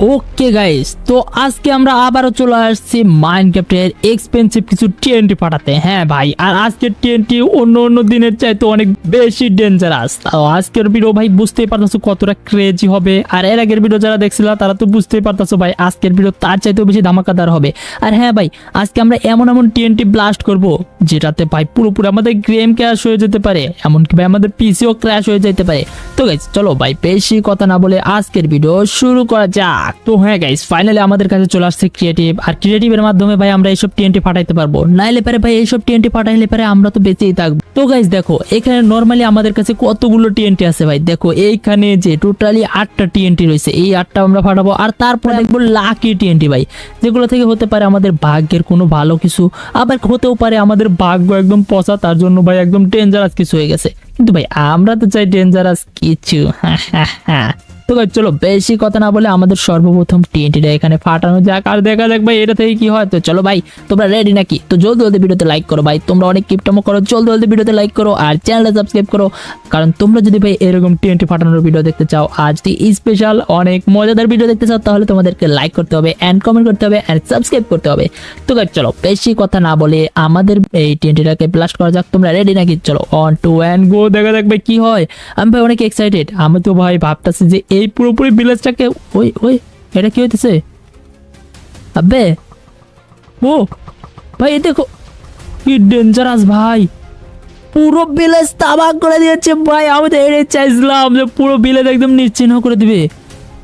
Okay guys, তো আজকে আমরা আবারও চলে আসছি মাইনক্রাফটের এক্সপেন্সিভ কিছু টিএনটি পাঠাতে। হ্যাঁ ভাই, আর আজকের টিএনটি অন্য অন্য দিনের চাইতে অনেক বেশি ডেঞ্জারাস। তো আজকের ভিডিও ভাই বুঝতেই পারতেছো কতটা ক্রেজি হবে, আর এর আগের ভিডিও যারা দেখছিল তারা তো বুঝতেই পারতেছো ভাই আজকের ভিডিও তার চাইতেও বেশি ধামাকাদার হবে। আর হ্যাঁ ভাই, আজকে আমরা এমন এমন টিএনটি ব্লাস্ট করব যেটাতে ভাই পুরোপুরি আমাদের গেম ক্র্যাশ হয়ে যেতে পারে, এমনকি ভাই আমাদের পিসিও ক্র্যাশ হয়ে যেতে পারে। তো গাইস চলো ভাই বেশি কথা না বলে আজকের ভিডিও শুরু করা যাক। তো হ্যাঁ গাইস, ফাইনালি আমাদের কাছে চলে আসছে ক্রিয়েটিভ, আর ক্রিয়েটিভের মাধ্যমে ভাই আমরা এইসব টিএনটি পাঠাইতে পারবো। নাইলে পারে ভাই এইসব টিএনটি পাঠাইলে পারে আমরা তো বেঁচেই থাকবো। তো গাইস দেখো এখানে নরমালি আমাদের কাছে কতগুলো টিএনটি আছে ভাই, দেখো এইখানে যে টোটালি 8টা টিএনটি রয়েছে, এই 8টা আমরা পাঠাবো। আর তারপর দেখবো লাকি টিএনটি ভাই, যেগুলো থেকে হতে পারে আমাদের ভাগ্যের কোনো ভালো কিছু, আবার হতেও পারে আমাদের ভাগ্য একদম পচা, তার জন্য ভাই একদম ডেঞ্জারাস কিছু হয়ে গেছে। কিন্তু ভাই আমরা তো চাই ডেঞ্জারাস কিছু। হ্যাঁ তো গাইস চলো বেশি কথা না বলে আমাদের সর্বপ্রথম টিএনটিটা এখানে ফাটানো যাক, আর দেখা যাক ভাই এটা থেকে কি হয়। তো চলো ভাই তোমরা রেডি নাকি? তো জলদি জলদি ভিডিওতে লাইক করো ভাই, তোমরা অনেক কিপটামো করো, জলদি জলদি ভিডিওতে লাইক করো আর চ্যানেলটা সাবস্ক্রাইব করো, কারণ তোমরা যদি ভাই এরকম টিএনটি ফাটানোর ভিডিও দেখতে চাও, আজ যদি স্পেশাল অনেক মজাদার ভিডিও দেখতে চাও, তাহলে তোমাদেরকে লাইক করতে হবে এন্ড কমেন্ট করতে হবে এন্ড সাবস্ক্রাইব করতে হবে। তো গাইস চলো বেশি কথা না বলে আমাদের এই টিএনটিটাকে ব্লাস্ট করা যাক। তোমরা রেডি নাকি? চলো 1 2 1 গো, দেখা যাক ভাই কি হয়। আমি ভাই অনেক এক্সাইটেড, আমি তো ভাই ভাবতেছি যে এই পুরোপুরি ভিলেজটাকে ওই ওই এটা কি হইতেছে? আবে ও ভাই দেখো কি ডেঞ্জারাস ভাই, পুরো ভিলেজ তাবাক করে দিয়েছে ভাই। আমি তো এটাই চাইছিলাম যে পুরো ভিলেজ একদম নিশ্চিহ্ন করে দিবে,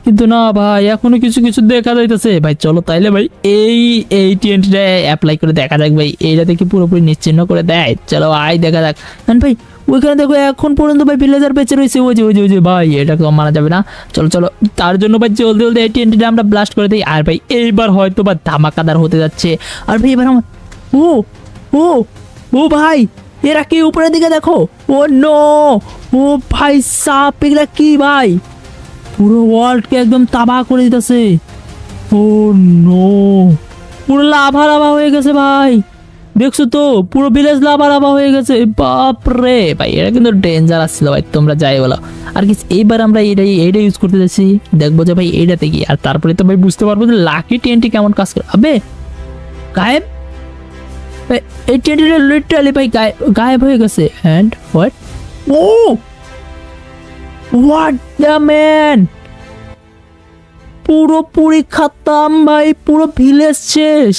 কিন্তু না ভাই এখনো কিছু কিছু দেখা যাইতেছে। ভাই চলো তাইলে ভাই এই টিএনটিটা অ্যাপ্লাই করে দেখা যাক ভাই এইটা থেকে পুরোপুরি নিশ্চিহ্ন করে দেয়। চলো আই দেখা যাক। ভাই ওইখানে দেখো এখন পর্যন্ত ভাই ভিলেজার বেঁচে রয়েছে, ওই যে ভাই এটা তো মানা যাবে না। চলো চলো তার জন্য ভাই জলদি জলদি এই টিএনটিটা আমরা ব্লাস্ট করে দিই। আর ভাই এইবার হয়তো বা ধামাকাদার হতে যাচ্ছে। আর ভাই এবার আমার ও ও ও ভাই এরা কি উপরের দিকে দেখো, ও নো, ও ভাই সাপ এগুলা কি ভাই, পুরো ওয়ার্ল্ডকে একদম তাবাহ করে দিতেছে। ও নো, পুরো লাভা লাভা হয়ে গেছে ভাই, দেখছো তো পুরো ভিলেজ লাভা লাভা হয়ে গেছে। বাপ রে ভাই এটা কিন্তু ডেঞ্জারাস ছিল ভাই, তোমরা যাই বলো। আর কি এইবার আমরা এইটা ইউজ করতে যাচ্ছি, দেখবো যে ভাই এইটাতে কি, আর তারপরে তো ভাই বুঝতে পারবো যে লাকি টিএনটি কেমন কাজ করে। আবে গায়েব, এই টিএনটিটা লিটারালি ভাই গায়েব হয়ে গেছে। And what, oh what the man, পুরোপুরি খাতাম ভাই, পুরো ভিলেজ শেষ,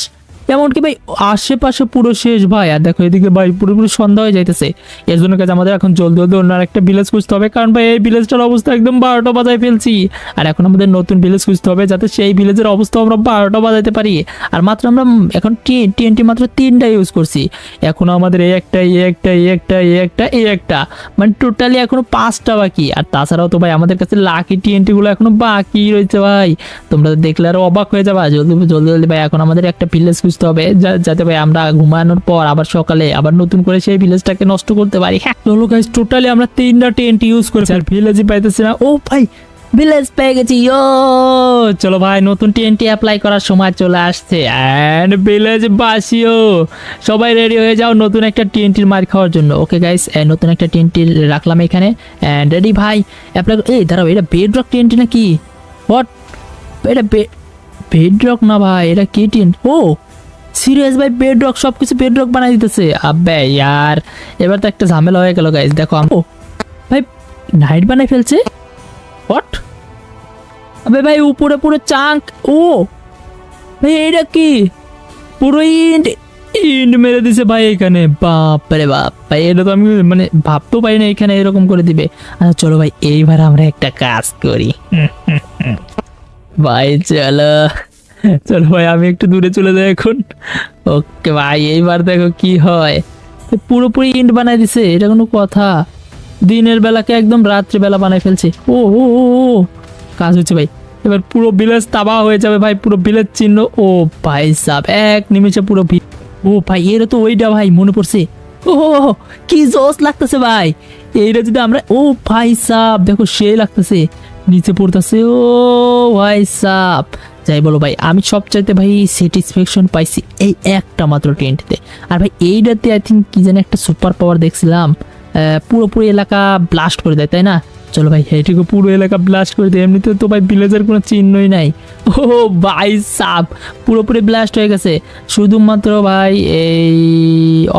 এমনকি ভাই আশেপাশে পুরো শেষ ভাই। আর দেখো এদিকে ভাই পুরোপুরি সন্ধ্যা হয়ে যাইতেছে, এর জন্য কাজ আমাদের এখন জলদি জলদি অন্য একটা ভিলেজ খুঁজতে হবে, কারণ ভাই এই ভিলেজটার অবস্থা একদম 12টা বাজায় ফেলছি। আর এখন আমাদের নতুন ভিলেজ খুঁজতে হবে যাতে সেই ভিলেজের অবস্থা আমরা 12টা বাজাইতে পারি। আর মাত্র আমরা এখন টিএনটি মাত্র 3টা ইউজ করছি, এখন আমাদের এই একটা মানে টোটালি এখনো 5টা বাকি। আর তাছাড়াও তো ভাই আমাদের কাছে লাকি টিএনটি গুলো এখনো বাকি রয়েছে ভাই, তোমরা দেখলে আরো অবাক হয়ে যাবা। জলদি জলদি জলদি ভাই এখন আমাদের একটা ভিলেজ খুঁজতে হবে যাতে ভাই আমরা ঘুমানোর পর আবার সকালে আবার নতুন করে সেই ভিলেজটাকে নষ্ট করতে পারি। হ্যাঁ চলো গাইস টোটালি আমরা 3টা টিএনটি ইউজ করেছি আর ভিলেজই পাইতেছি না। ও ভাই ভিলেজ পেয়ে গেছি, ও চলো ভাই নতুন টিএনটি অ্যাপ্লাই করার সময় চলে আসছে। এন্ড ভিলেজ বাসিও সবাই রেডি হয়ে যাও নতুন একটা টিএনটির মার খাওয়ার জন্য। ওকে গাইস নতুন একটা টিএনটি রাখলাম এখানে এন্ড রেডি ভাই অ্যাপ্লাই। এই দাঁড়াও, এটা বেডরক টিএনটি নাকি? হোয়াট, এটা বেডরক না ভাই, এটা কি টিএনটি? ও সিরিয়াস ভাই, বেডরক সবকিছু বেডরক বানাই দিতেছে। আবে ইয়ার এবার তো একটা ঝামেলা হয়ে গেল গাইস। দেখো ও ভাই নাইট বানাই ফেলছে, হোয়াট, আবে ভাই উপরে পুরো চাঙ্ক, ও ভাই এটা কি পুরো ইন্ড মেরে দিছে ভাই এখানে। বাপ রে বাপ ভাই, এটা তো আমি মানে ভাবতেও পারি না এখানে এরকম করে দিবে। আচ্ছা চলো ভাই এইবার আমরা একটা কাজ করি ভাই, চলো চলো ভাই আমি একটু দূরে চলে যাই এখন। ওকে ভাই এইবার দেখো কি হয়, পুরোপুরি ইন্ড বানাই দিছে, এটা কোনো কথা? দিনের বেলাকে একদম রাত্রি বেলা বানাই ফেলছে। ও ও ও কাজ হচ্ছে ভাই, এবার পুরো ভিলেজ তাবাহ হয়ে যাবে ভাই, পুরো ভিলেজ চিহ্ন। ও ভাই সাব এক নিমিষে পুরো ও ভাই এরা তো ওইটা ভাই মনে পড়ছে। ও কি জোস লাগতেছে ভাই এইটা যদি আমরা, ও ভাই সাব দেখো সেই লাগতেছে, নিচে পড়তেছে। ও ভাই সাব যাই বলো ভাই আমি সবচাইতে ভাই স্যাটিসফ্যাকশন পাইছি এই একটা মাত্র টিএনটিতে। আর ভাই এইটাতে আই থিঙ্ক কি যেন একটা সুপার পাওয়ার দেখছিলাম, পুরোপুরি এলাকা ব্লাস্ট করে দেয়, তাই না? চলো ভাই এইটুকু পুরো এলাকা ব্লাস্ট করে দিই, এমনিতে তো ভাই ভিলেজের কোনো চিহ্নই নাই। ও ভাই সাপ পুরোপুরি ব্লাস্ট হয়ে গেছে, শুধুমাত্র ভাই এই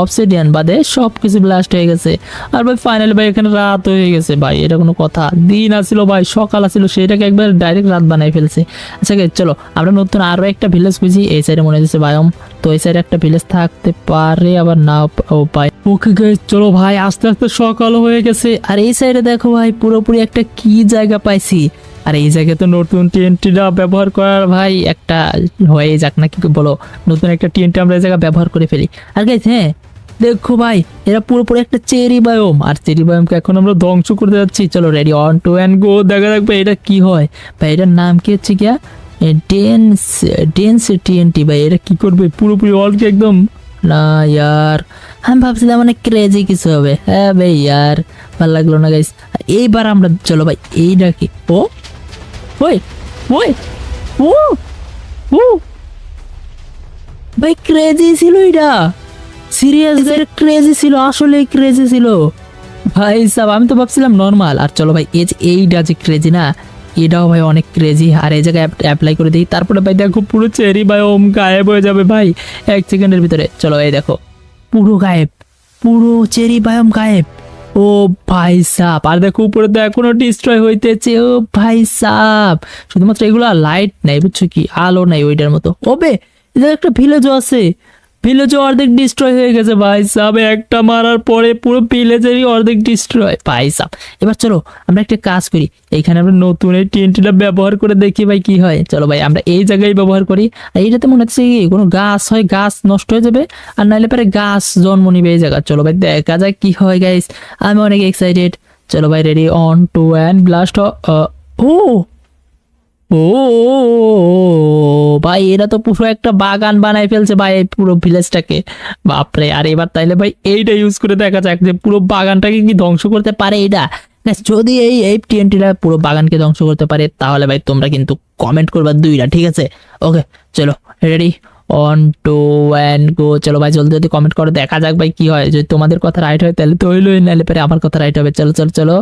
অবসিডিয়ান বাদে সব কিছু ব্লাস্ট হয়ে গেছে। আর ভাই ফাইনালি ভাই এখানে রাত হয়ে গেছে ভাই, এটা কোনো কথা? দিন আসছিল ভাই, সকাল আসছিল, সেটাকে একবার ডাইরেক্ট রাত বানাই ফেলছে। আচ্ছা guys, চলো আমরা নতুন আরো একটা ভিলেজ খুঁজি। এই সাইডে মনে হচ্ছে বায়ম, তো এই সাইডে একটা ভিলেজ থাকতে পারে, আবার না ও পাই। ওকে গাইস চলো ভাই, আস্তে আস্তে সকাল হয়ে গেছে। আর এই সাইডে দেখো ভাই পুরোপুরি একটা কি জায়গা পাইছি। আর এই জায়গায় তো নতুন টিএনটিটা ব্যবহার করার ভাই একটা হয়ে যাক না, কি বলো? নতুন একটা টিএনটি আমরা এই জায়গায় ব্যবহার করে ফেলি। আর গাইস হ্যাঁ দেখো ভাই, এরা পুরোপুরি একটা চেরি বায়োম, আর চেরি বায়োমকে এখন আমরা ধ্বংস করতে যাচ্ছি। চলো ready, on two and go. দেখা যাক ভাই এটা কি হয়। ভাই এটার নাম কি হচ্ছে গিয়া ডেন্স ডেন্স টিএনটি। ভাই এটা কি করবে? পুরোপুরি অলকে একদম না ইয়ার, আমি ভাবছিলাম অনেক ক্রেজি কিছু হবে। হ্যাঁ ভাই ইয়ার ভালো লাগলো না গাইস। এইবার আমরা চলো ভাই এইটা কি, ও ওই ওই ও ও ভাই ক্রেজি ছিল এটা, সিরিয়াস ক্রেজি ছিল, আসলে ক্রেজি ছিল ভাই সাব। আমি তো ভাবছিলাম নর্মাল। আর চলো ভাই এই যে এইটা যে ক্রেজি না, এটাও ভাই অনেক ক্রেজি। আর এই জায়গায় অ্যাপ্লাই করে দিই, তারপরে ভাই দেখো পুরো চেরি বায়োম গায়েব হয়ে যাবে ভাই 1 সেকেন্ডের ভিতরে। চলো এই দেখো পুরো গায়েব, পুরো চেরি বায়োম গায়েব। ও ভাই সাপ, আর দেখো উপরে তো এখনো ডিস্ট্রয় হইতেছে। ও ভাই সাপ, শুধুমাত্র এগুলো লাইট নাই, বুঝছো কি, আলো নাই ওইটার মতো। ওবে এদের একটা ভিলেজও আছে, ভিলেজও অর্ধেক ডিস্ট্রয় হয়ে গেছে ভাই সাব। একটা মারার পরে পুরো ভিলেজেরই অর্ধেক ডিস্ট্রয় ভাই সাব। এবার চলো আমরা একটা কাজ করি, এইখানে আমরা নতুন এই টিএনটিটা ব্যবহার করে দেখি ভাই কি হয়। চলো ভাই আমরা এই জায়গায় ব্যবহার করি। আর এইটাতে মনে হচ্ছে কি কোনো গাছ হয়, গাছ নষ্ট হয়ে যাবে, আর নাইলে পরে গাছ জন্ম নিবে এই জায়গা। চলো ভাই দেখা যাক কি হয় গাইস, আমি অনেক এক্সাইটেড। চলো ভাই ready, on two and blast. ও ও ভাই এরা তো পুরো একটা বাগান বানাই ফেলছে ভাই এই পুরো ভিলেজটাকে, বাপরে। আর এবার তাইলে ভাই এইটা ইউজ করে দেখা যাক যে পুরো বাগানটাকে কি ধ্বংস করতে পারে এটা। যদি এই টিএনটিটা পুরো বাগানকে ধ্বংস করতে পারে, তাহলে ভাই তোমরা কিন্তু কমেন্ট করবা 2টা, ঠিক আছে? ওকে চলো ready, on two and go. চলো ভাই জলদি জলদি কমেন্ট করো, দেখা যাক ভাই কি হয়। যদি তোমাদের কথা রাইট হয় তাহলে তো হইলোই, নাহলে পরে আমার কথা রাইট হবে। চলো চলো চলো।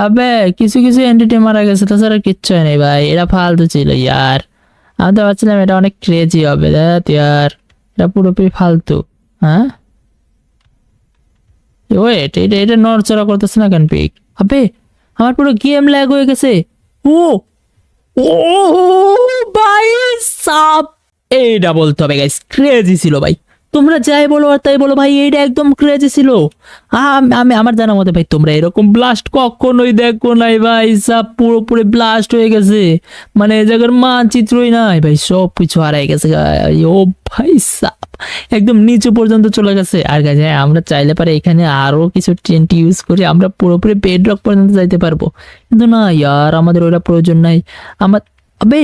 আবে কিছু কিছু এন্টিটি মারা গেছে, তাছাড়া কিচ্ছু হয়নি ভাই, এটা ফালতু ছিল ইয়ার। আমি তো ভাবছিলাম এটা অনেক ক্রেজি হবে, দেখ ইয়ার এটা পুরোপুরি ফালতু। হ্যাঁ ওয়েট, এটা এটা নড়চড়া করতেছে না কেন পিক? আবে আমার পুরো গেম ল্যাগ হয়ে গেছে। ও ও ভাই সাপ, এইটা বলতে হবে গাইস, ক্রেজি ছিল ভাই। তোমরা যাই বলো আর তাই বলো ভাই, এইটা একদম ক্রেজি ছিল। আমি আমার জানা মতে ভাই তোমরা এরকম ব্লাস্ট কখনোই দেখো নাই ভাই সাপ, পুরোপুরি ব্লাস্ট হয়ে গেছে, মানে এই জায়গার মানচিত্রই নাই ভাই, সব কিছু হারাই গেছে। ও ভাই সাপ একদম নিচু পর্যন্ত চলে গেছে। আর গাইস হ্যাঁ আমরা চাইলে পারে এখানে আরো কিছু টিএনটি ইউজ করে আমরা পুরোপুরি বেডরক পর্যন্ত যাইতে পারবো, কিন্তু না ইয়ার আমাদের ওটা প্রয়োজন নাই। আমার আবে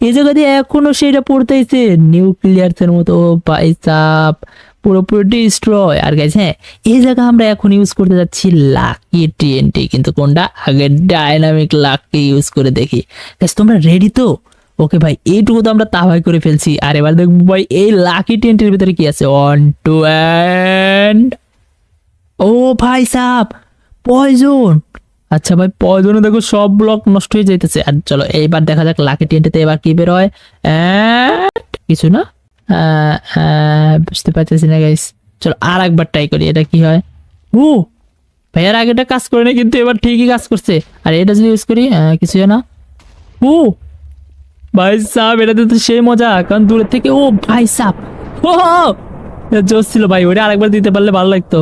এই জায়গা দিয়ে এখনো সেটা পড়তেইছে নিউক্লিয়ার মতো ভাই সাপ, পুরোপুরি ডিস্ট্রয়। আর গাইস হ্যাঁ এই জায়গা আমরা এখন ইউজ করতে যাচ্ছি লাকি টিএনটি, কিন্তু কোনটা? আগে ডাইনামিক লাককে ইউজ করে দেখি। গাইস তোমরা রেডি তো? ওকে ভাই এইটুকু তো আমরা তাবাই করে ফেলছি। আর এবার দেখবো ভাই এই লাকি টিএনটির ভিতরে কি আছে। অন টু অ্যান্ড ও ভাই সাপ পয়জন। আচ্ছা ভাই পয়জনে দেখো সব ব্লক নষ্ট হয়ে যাইতেছে। আর চলো এইবার দেখা যাক লাকি টিএনটিতে এবার কি বের হয়। কিছু না, বুঝতে পারতেছি না গাইস। চলো আর একবার ট্রাই করি, এটা কি হয়। ও ভাই এর আগেটা কাজ করে না, কিন্তু এবার ঠিকই কাজ করছে। আর এটা যদি ইউজ করি কিছু না। ও ভাই সাপ এটাতে তো সেই মজা, কারণ দূরের থেকে। ও ভাই সাপ ও জোস ছিল ভাই, ওটা আরেকবার দিতে পারলে ভালো লাগতো।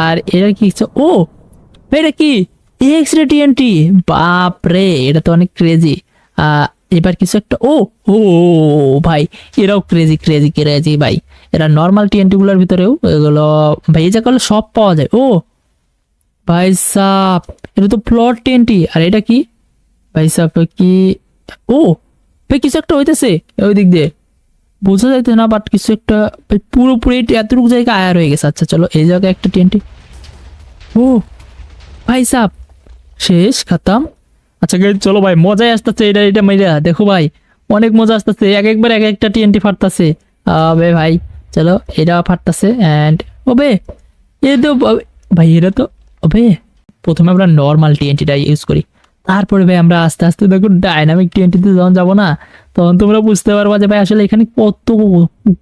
আর এটা কি? ও এটা কি এক্স-রে টিএনটি, বাপ রে এটা তো অনেক ক্রেজি। এবার কিছু একটা। ও ও ভাই এরাও ক্রেজি ক্রেজি ক্রেজি ভাই, এরা নর্মাল টিএনটি গুলোর ভিতরেও এগুলো ভাই এই জায়গাগুলো সব পাওয়া যায়। ও ভাই সাপ এটা তো প্লট টিএনটি। আর এটা কি ভাই সাপ কি? ও ভাই কিছু একটা হইতেছে ওই দিক দিয়ে, বোঝা যাইতে না, বাট কিছু একটা ভাই পুরোপুরি এতটুকু জায়গা আয়ার হয়ে গেছে। আচ্ছা চলো এই জায়গায় একটা টিএনটি। ও ভাই সাপ শেষ খাতাম। আচ্ছা চলো ভাই মজাই আসতেছে, এটা এটা মেয়েরা দেখো ভাই অনেক মজা আসতেছে, একবার এক একটা টিএনটি ফাটতেছে। আবে ভাই চলো এটা ফাটতেছে। অ্যান্ড ওবে এ তো ভাই এরা তো ওবে, প্রথমে আমরা নর্মাল টিএনটিটা ইউজ করি, তারপরে ভাই আমরা আস্তে আস্তে দেখো ডাইনামিক টিএনটিতে যখন যাবো না, তখন তোমরা বুঝতে পারবা যে ভাই আসলে এখানে কত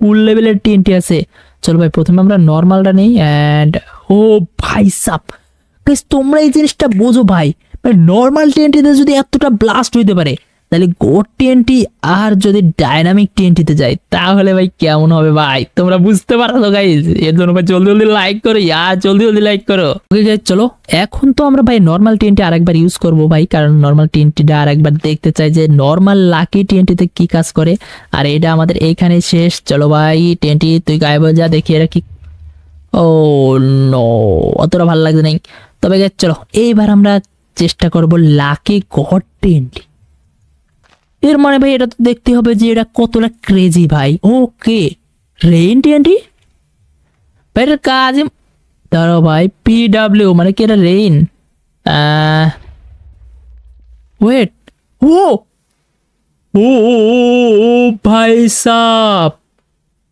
কুল লেভেলের টিএনটি আছে। চলো ভাই প্রথমে আমরা নর্মালটা নেই অ্যান্ড ও ভাই সাপ গাইস, তোমরা এই জিনিসটা বোঝো ভাই, নর্মাল টিএনটিতে যদি এতটা ব্লাস্ট হইতে পারে, তাহলে গোট টিএনটি আর যদি ডাইনামিক টিএনটিতে যায় তাহলে ভাই কেমন হবে ভাই, তোমরা বুঝতে পারছো গাইস। এর জন্য ভাই জলদি জলদি লাইক করো, জলদি জলদি লাইক করো। ওকে গাইস চলো, এখন তো আমরা ভাই নর্মাল টিএনটি আরেকবার ইউজ করব ভাই, কারণ নর্মাল টিএনটিটা আরেকবার দেখতে চাই যে নর্মাল লাকি টিএনটিতে কি কাজ করে। আর এটা আমাদের এইখানে শেষ। চলো ভাই টিএনটি তুই গায়েব হয়ে যা, দেখি এটা কি। ও নো, অতটা ভালো লাগছে নাই। তবে গাইস চলো এইবার আমরা চেষ্টা করব লাকি গড টিএনটি। এর মানে ভাই এটা তো দেখতে হবে যে এটা কতটা ক্রেজি ভাই। ওকে রেইন টিএনটি ভাই, এটার কাজ ধরো ভাই PW মানে কি, এটা রেইন। ওয়েট, ও ও ও ভাই সাপ,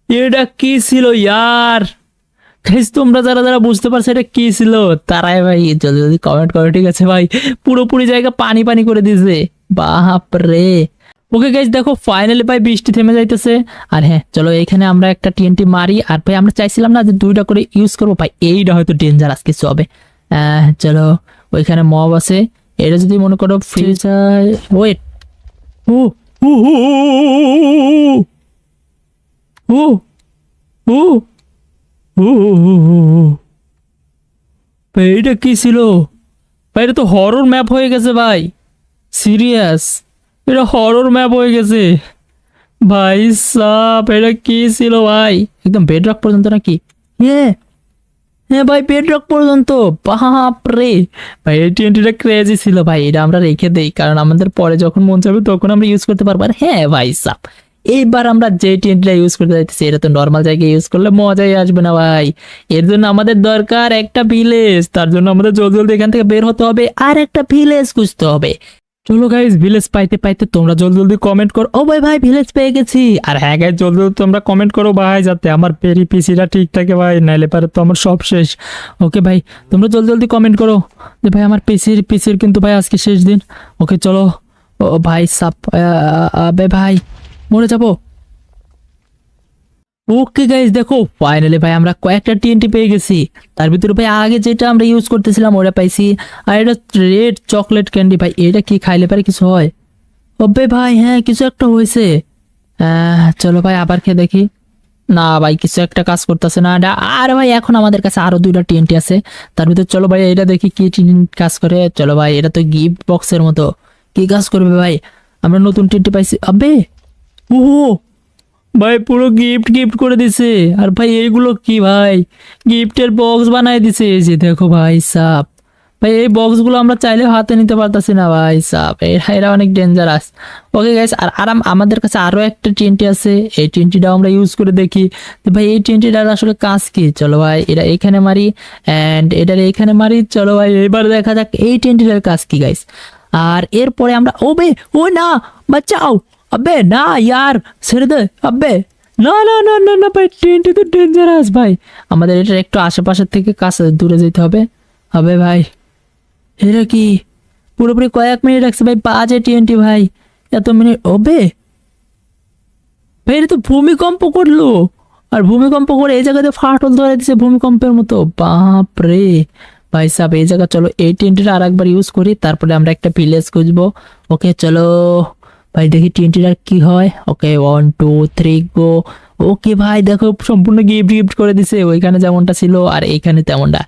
এটা কি ছিল ইয়ার। গাইস তোমরা যারা যারা বুঝতে পারছো এটা কি ছিল, তারাই ভাই জলদি জলদি কমেন্ট করো, ঠিক আছে ভাই। পুরোপুরি জায়গা পানি পানি করে দিয়েছে, বাপরে। ওকে গাইস দেখো ফাইনালি ভাই বৃষ্টি থেমে যাইতেছে। আর হ্যাঁ চলো এখানে আমরা একটা টিএনটি মারি। আর ভাই আমরা চাইছিলাম না যে দুইটা করে ইউজ করবো ভাই, এইটা হয়তো ডেঞ্জারাস কিছু হবে। চলো ওইখানে মব আছে, এটা যদি মনে করো ফ্রিজ। ওয়েট, ও ও ও ও ও ভাই এটা কি ছিল ভাই, এটা তো হরর ম্যাপ হয়ে গেছে ভাই, সিরিয়াস এটা হরর ম্যাপ হয়ে গেছে ভাই সাপ। এটা কি ছিল ভাই, একদম বেডরক পর্যন্ত নাকি? হ্যাঁ হ্যাঁ ভাই বেডরক পর্যন্ত, বাপরে ভাই এই টিএনটিটা ক্রেজি ছিল ভাই। এটা আমরা রেখে দেই, কারণ আমাদের পরে যখন মন চাইবে তখন আমরা ইউজ করতে পারবো। আর হ্যাঁ ভাই সাপ, এইবার আমরা যে টিএনটিটা ইউজ করতে যাইতেছি এটা তো নর্মাল জায়গায় ইউজ করলে মজাই আসবে না ভাই। এর জন্য আমাদের দরকার একটা ভিলেজ, তার জন্য আমাদের জলদি জলদি এখান থেকে বের হতে হবে আর একটা ভিলেজ খুঁজতে হবে। চলো গাইস ভিলেজ পাইতে পাইতে তোমরা জলদি জলদি কমেন্ট করো, ও ভাই ভাই ভিলেজ পেয়ে গেছি। আর হ্যাঁ গাইস জলদি জলদি তোমরা কমেন্ট করো ভাই, যাতে আমার পিসিটা ঠিক থাকে ভাই, নাইলে পারে তো আমার সব শেষ। ওকে ভাই তোমরা জলদি জলদি কমেন্ট করো যে ভাই আমার পিসির কিন্তু ভাই আজকে শেষ দিন। ওকে চলো, ও ভাই সাপ, আবে ভাই মরে যাবো। ওকে গাইস দেখো ফাইনালি ভাই আমরা কয়েকটা টিএনটি পেয়ে গেছি। তার ভিতরে ভাই আগে যেটা আমরা ইউজ করতেছিলাম ওটা পাইছি। আর এটা রেড চকলেট ক্যান্ডি ভাই, এটা কি খাইলে পারে কিছু হয়? ওবে ভাই হ্যাঁ কিছু একটা হয়েছে। চলো ভাই আবার খেয়ে দেখি। না ভাই কিছু একটা কাজ করতেছে না এটা। আর ভাই এখন আমাদের কাছে আরো দুইটা টিএনটি আছে, তার ভিতরে চলো ভাই এটা দেখি কি কাজ করে। চলো ভাই এটা তো গিফট বক্সের মতো, কি কাজ করবে ভাই? আমরা নতুন টিএনটি পাইছি। আবে ও ভাই পুরো গিফট গিফট করে দিছে। আর ভাই এইগুলো কি ভাই, গিফটের বক্স বানাই দিছে, এই যে দেখো ভাই সাপ। ভাই এই বক্সগুলো আমরা চাইলে হাতে নিতে পারতাছি না ভাই সাপ, এরা অনেক ডেঞ্জারাস। ওকে গাইস আর আরাম আমাদের কাছে আরো একটা টিএনটি আছে, এই টিএনটিটাও আমরা ইউজ করে দেখি তো ভাই এই টিএনটিটার আসলে কাজ কি। চলো ভাই এটা এখানে মারি অ্যান্ড এটার এখানে মারি। চলো ভাই এবার দেখা যাক এই টিএনটিটার কাজ কি গাইস। আর এরপরে আমরা ও না বাঁচাও, আবে না ইয়ার ছেড়ে দে, আবে না না না না না ভাই টিএনটি তো ডেঞ্জারাস ভাই, আমাদের এটা একটু আশেপাশের থেকে কাছে দূরে যেতে হবে। হবে ভাই এটা কি পুরোপুরি কয়েক মিনিট রাখছে ভাই, বাজে টিএনটি ভাই, এত মিনিট হবে ভাই। এটা তো ভূমিকম্প করলো, আর ভূমিকম্প করে এই জায়গাতে ফাটল ধরে দিচ্ছে ভূমিকম্পের মতো, বাপ রে ভাই সাহেব। এই জায়গা চলো এই টিএনটিটা আর একবার ইউজ করি, তারপরে আমরা একটা ভিলেজ খুঁজবো। ওকে চলো ভাই দেখি টিএনটিটার কি হয়। ওকে 1 2 3 গো। ওকে ভাই দেখো সম্পূর্ণ গিফট গিফট করে দিছে, ওইখানে যেমনটা ছিল আর এইখানে তেমনটা।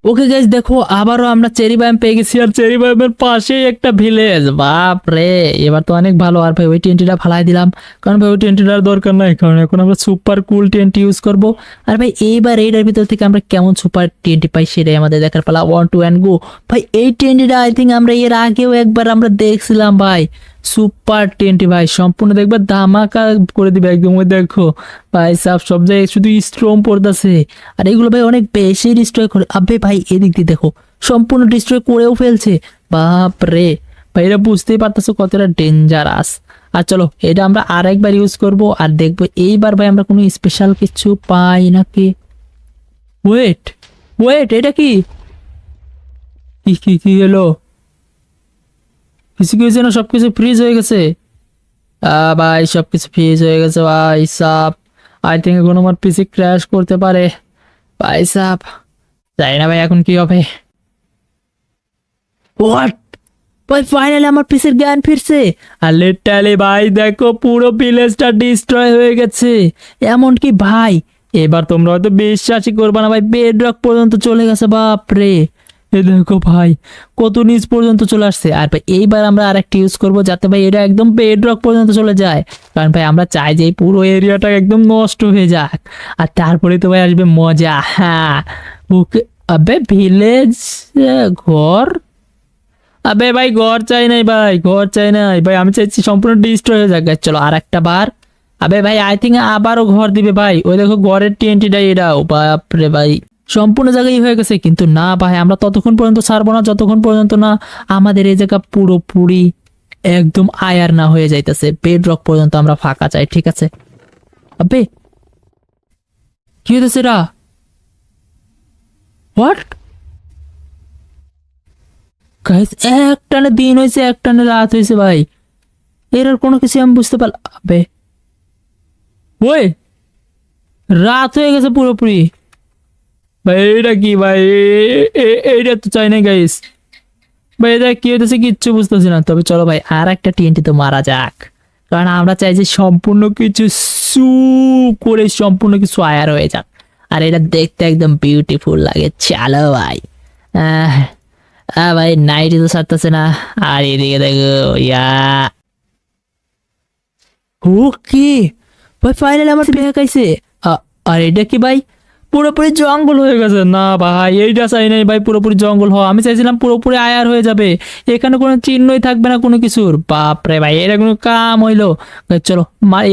ওকে গাইস দেখো আবারও আমরা চেরি বায়াম পেয়ে গেছি, আর চেরি বায়ামের পাশেই একটা ভিলেজ, বাপ রে এবার তো অনেক ভালো। আর ভাই ওই টিএনটিটা ফালাই দিলাম, কারণ ভাই ওই টিএনটিটার দরকার নাই, কারণ এখন আমরা সুপার কুল টিএনটি ইউজ করব। আর ভাই এইবার এইটার ভিতর থেকে আমরা কেমন সুপার টিএনটি পাই সেটাই আমাদের দেখার পালা। 1 2 and গো। ভাই এই টিএনটিটা আই থিঙ্ক আমরা এর আগেও একবার আমরা দেখছিলাম ভাই, সুপার টিএনটি ভাই সম্পূর্ণ দেখবে ধামাকা করে দিবে একদম। ওই দেখো ভাই সাব সব জায়গায় শুধু স্ট্রম পড়তেছে, আর এগুলো ভাই অনেক বেশি ডিস্ট্রয় করে। আবে ভাই এদিক দিয়ে দেখো সম্পূর্ণ ডিস্ট্রয় করেও ফেলছে, বাপ রে ভাই এটা বুঝতেই পারতেছো কতটা ডেঞ্জারাস। আর চলো এটা আমরা আর একবার ইউজ করব, আর দেখবো এইবার ভাই আমরা কোনো স্পেশাল কিছু পাই নাকি। ওয়েট ওয়েট এটা কি কি কি কি হলো? কিছু কিছু না সবকিছু ফ্রিজ হয়ে গেছে। ভাই সবকিছু ফ্রিজ হয়ে গেছে ভাই সাব। আই থিঙ্ক এখন আমার পিসি ক্র্যাশ করতে পারে ভাই সাব। জানি না ভাই এখন কি হবে। হোয়াট ভাই ফাইনালি আমার পিসির জ্ঞান ফিরছে। আর লিটারালি ভাই দেখো পুরো ভিলেজটা ডিস্ট্রয় হয়ে গেছে। এমনকি ভাই এবার তোমরা হয়তো বিশ্বাসই করবে না ভাই, বেড রক পর্যন্ত চলে গেছে। বাপ রে, এ দেখো ভাই কত নিচ পর্যন্ত চলে আসছে। আর ভাই এইবার আমরা আরেকটা ইউজ করব যাতে ভাই এটা একদম বেড রক পর্যন্ত চলে যায়, কারণ ভাই আমরা চাই যে এই পুরো এরিয়াটা একদম নষ্ট হয়ে যাক। আর তারপরে তো ভাই আসবে মজা। হ্যাঁ ওকে। আবে ভিলেজ ঘর, আবে ভাই ঘর চাই নাই ভাই, ঘর চাই নাই ভাই, আমি চাইছি সম্পূর্ণ ডিস্ট্রয় হয়ে যাক। Guys, চলো আর একটা বার। আবে ভাই আই থিঙ্ক আবারও ঘর দিবে ভাই, ওই দেখো ঘরের টিএনটিটা এটাও। বাপরে ভাই সম্পূর্ণ জায়গায় হয়ে গেছে, কিন্তু না ভাই আমরা ততক্ষণ পর্যন্ত ছাড়বো না যতক্ষণ পর্যন্ত না আমাদের এই জায়গা পুরোপুরি একদম আয়ার না হয়ে যাইতেছে। বেড রক পর্যন্ত আমরা ফাঁকা চাই, ঠিক আছে? আবে কি হইতেছে রা? হোয়াট গাইস, এক টানে দিন হয়েছে এক টানে রাত হয়েছে ভাই, এর আর কোনো কিছু আমি বুঝতে পারলাম। আবে ওই রাত হয়ে গেছে পুরোপুরি ভাই, এটা কি ভাই? এইটা তো চাই না গাইস ভাই, এটা কি হইতেছে কিচ্ছু বুঝতেছি না। তবে চলো ভাই আর একটা টিএনটি তো মারা যাক, কারণ আমরা চাই যে সম্পূর্ণ কিছু সু করে সম্পূর্ণ কিছু আয়ার হয়ে যাক, আর এটা দেখতে একদম বিউটিফুল লাগে। চলো ভাই। আহ ভাই নাইটই তো ছাড়তেছে না। আর এদিকে দেখো ইয়া, ওকে ভাই ফাইনালি আমার ব্যাগ আইছে। আর এটা কি ভাই? পুরোপুরি জঙ্গল হয়ে গেছে। না ভাই এইটা চাই নাই ভাই, পুরোপুরি জঙ্গল হওয়া। আমি চাইছিলাম পুরোপুরি আয়ার হয়ে যাবে, এখানে কোনো চিহ্নই থাকবে না কোনো কিছুর। বাপরে ভাই এটা কোনো কাম হইলো? চলো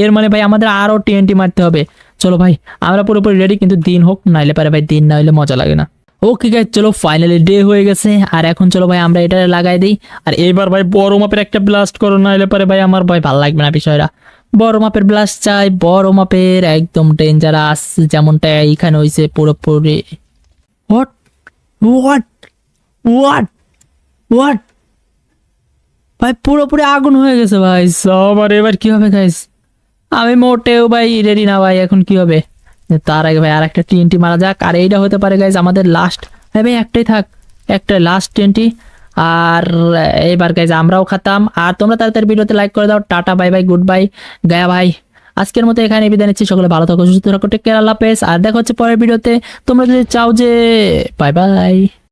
এর মানে ভাই আমাদের আরো টিএনটি মারতে হবে। চলো ভাই আমরা পুরোপুরি রেডি, কিন্তু দিন হোক, নাইলে পারে ভাই দিন না হইলে মজা লাগে না। ওকে গাইস চলো ফাইনালি ডে হয়ে গেছে, আর এখন চলো ভাই আমরা এটা লাগাই দিই। আর এবার ভাই বড় মাপের একটা ব্লাস্ট করো, নাইলে পারে ভাই আমার ভাই ভালো লাগবে না বিষয়টা। বড় মাপের ব্লাস্ট চাই, বড় মাপের একদম ডেঞ্জারাস, যেমনটা এইখানে হয়েছে পুরোপুরি। হোয়াট হোয়াট হোয়াট হোয়াট ভাই পুরোপুরি আগুন হয়ে গেছে ভাই সব। আর এবার কি হবে গাইস? আমি মোটেও ভাই রেডি না ভাই, এখন কি হবে? তার আগে ভাই আর একটা টিএনটি মারা যাক, আর এইটা হতে পারে গাইজ আমাদের লাস্ট। হ্যাঁ ভাই একটাই থাক, একটা লাস্ট টিএনটি। আর এইবার গাইজ আমরাও খাতাম। আর তোমরা তাড়াতাড়ি ভিডিওতে লাইক করে দাও। Tata bye bye goodbye গায়া ভাই, আজকের মতো এখানে বিদায় নিচ্ছি। সকলে ভালো থাকো, সুস্থ থাকো, টেক কেয়ার, আল্লাহ হাফেজ। আর দেখা হচ্ছে পরের ভিডিওতে। তোমরা যদি চাও যে বাই বাই।